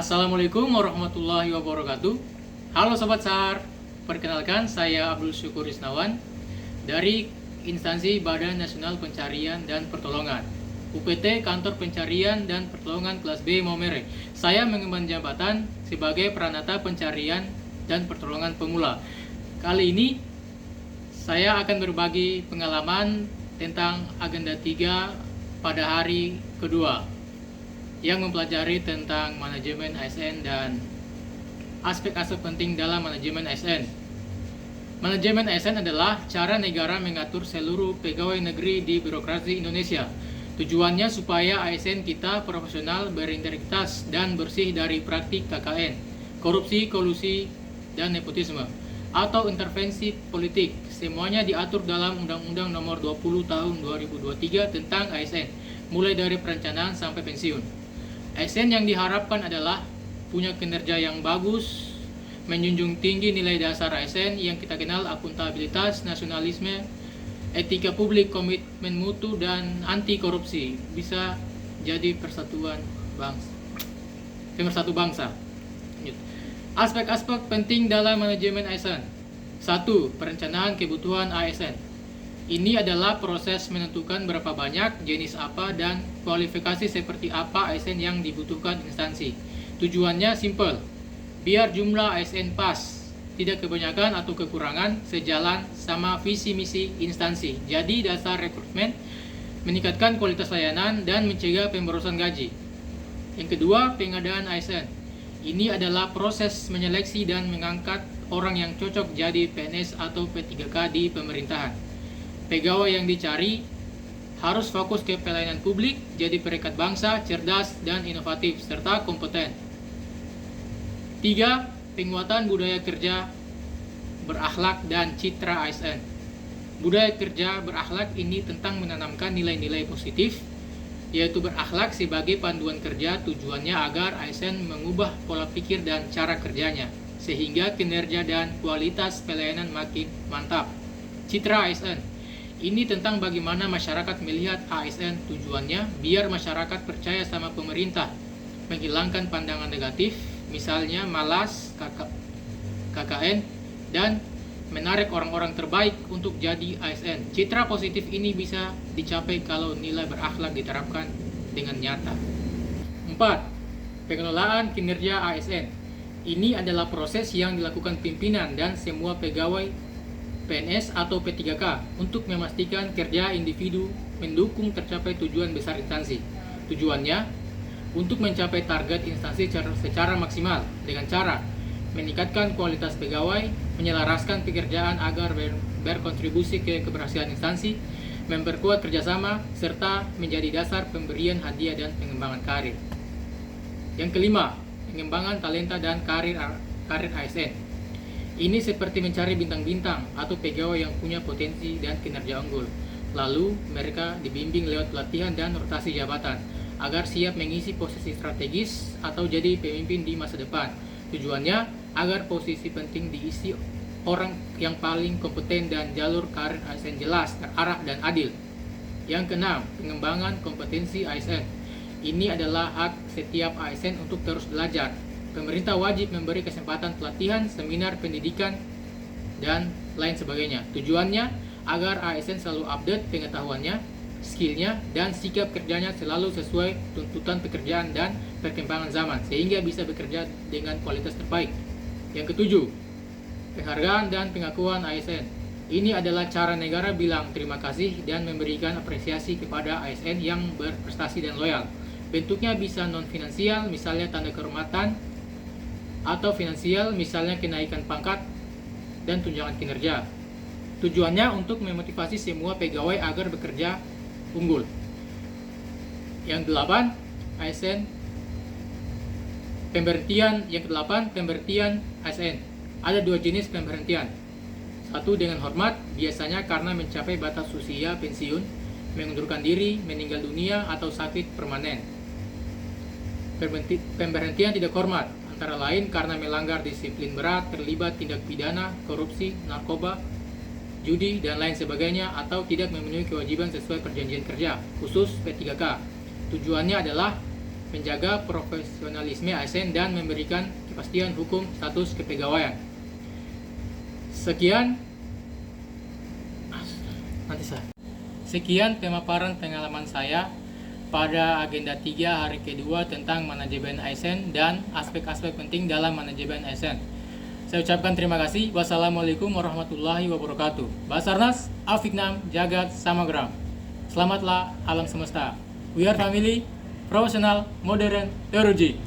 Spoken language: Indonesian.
Assalamualaikum warahmatullahi wabarakatuh. Halo Sobat SAR, perkenalkan saya Abdul Syukur Isnawan dari instansi Badan Nasional Pencarian dan Pertolongan UPT Kantor Pencarian dan Pertolongan Kelas B Maumere. Saya mengemban jabatan sebagai Pranata Pencarian dan Pertolongan Pemula. Kali ini saya akan berbagi pengalaman tentang agenda 3 pada hari kedua yang mempelajari tentang manajemen ASN dan aspek-aspek penting dalam manajemen ASN. Manajemen ASN adalah cara negara mengatur seluruh pegawai negeri di birokrasi Indonesia. Tujuannya supaya ASN kita profesional, berintegritas, dan bersih dari praktik KKN, korupsi, kolusi, dan nepotisme, atau intervensi politik. Semuanya diatur dalam Undang-Undang Nomor 20 Tahun 2023 tentang ASN, mulai dari perencanaan sampai pensiun. ASN yang diharapkan adalah punya kinerja yang bagus, menjunjung tinggi nilai dasar ASN yang kita kenal akuntabilitas, nasionalisme, etika publik, komitmen mutu, dan anti korupsi. Bisa jadi pemersatu bangsa. Aspek-aspek penting dalam manajemen ASN. 1. Perencanaan kebutuhan ASN. Ini adalah proses menentukan berapa banyak, jenis apa, dan kualifikasi seperti apa ASN yang dibutuhkan instansi. Tujuannya simple, biar jumlah ASN pas, tidak kebanyakan atau kekurangan, sejalan sama visi misi instansi. Jadi dasar rekrutmen, meningkatkan kualitas layanan, dan mencegah pemborosan gaji. Yang kedua, pengadaan ASN. Ini adalah proses menyeleksi dan mengangkat orang yang cocok jadi PNS atau P3K di pemerintahan. Pegawai yang dicari harus fokus ke pelayanan publik, jadi perekat bangsa, cerdas dan inovatif, serta kompeten. 3. Penguatan budaya kerja berakhlak dan citra ASN. Budaya kerja berakhlak ini tentang menanamkan nilai-nilai positif, yaitu berakhlak sebagai panduan kerja. Tujuannya agar ASN mengubah pola pikir dan cara kerjanya, sehingga kinerja dan kualitas pelayanan makin mantap. Citra ASN. Ini tentang bagaimana masyarakat melihat ASN. Tujuannya biar masyarakat percaya sama pemerintah, menghilangkan pandangan negatif, misalnya malas, KKN, dan menarik orang-orang terbaik untuk jadi ASN. Citra positif ini bisa dicapai kalau nilai berakhlak diterapkan dengan nyata. 4. Pengelolaan kinerja ASN. Ini adalah proses yang dilakukan pimpinan dan semua pegawai PNS atau P3K untuk memastikan kerja individu mendukung tercapai tujuan besar instansi. Tujuannya untuk mencapai target instansi secara maksimal dengan cara meningkatkan kualitas pegawai, menyelaraskan pekerjaan agar berkontribusi ke keberhasilan instansi, memperkuat kerjasama, serta menjadi dasar pemberian hadiah dan pengembangan karir. Yang kelima, pengembangan talenta dan karir ASN. Ini seperti mencari bintang-bintang atau pegawai yang punya potensi dan kinerja unggul. Lalu mereka dibimbing lewat pelatihan dan rotasi jabatan agar siap mengisi posisi strategis atau jadi pemimpin di masa depan. Tujuannya agar posisi penting diisi orang yang paling kompeten dan jalur karir ASN jelas, terarah, dan adil. Yang keenam, pengembangan kompetensi ASN. Ini adalah hak setiap ASN untuk terus belajar. Pemerintah wajib memberi kesempatan pelatihan, seminar pendidikan, dan lain sebagainya. Tujuannya agar ASN selalu update pengetahuannya, skillnya, dan sikap kerjanya selalu sesuai tuntutan pekerjaan dan perkembangan zaman, sehingga bisa bekerja dengan kualitas terbaik. Yang ketujuh, penghargaan dan pengakuan ASN. Ini adalah cara negara bilang terima kasih dan memberikan apresiasi kepada ASN yang berprestasi dan loyal. Bentuknya bisa non-finansial, misalnya tanda kehormatan, atau finansial, misalnya kenaikan pangkat dan tunjangan kinerja. Tujuannya untuk memotivasi semua pegawai agar bekerja unggul. Yang delapan, ASN pemberhentian. Yang kedelapan, pemberhentian ASN. Ada dua jenis pemberhentian. Satu dengan hormat, biasanya karena mencapai batas usia pensiun, mengundurkan diri, meninggal dunia, atau sakit permanen. Pemberhentian tidak hormat antara lain karena melanggar disiplin berat, terlibat tindak pidana, korupsi, narkoba, judi, dan lain sebagainya, atau tidak memenuhi kewajiban sesuai perjanjian kerja, khusus P3K. Tujuannya adalah menjaga profesionalisme ASN dan memberikan kepastian hukum status kepegawaian. Sekian pemaparan pengalaman saya pada agenda 3 hari kedua tentang manajemen ASN dan aspek-aspek penting dalam manajemen ASN. Saya ucapkan terima kasih. Wassalamualaikum warahmatullahi wabarakatuh. Basarnas, Afiknam, Jagat, Samagram. Selamatlah alam semesta. We are family, profesional, modern, teruji.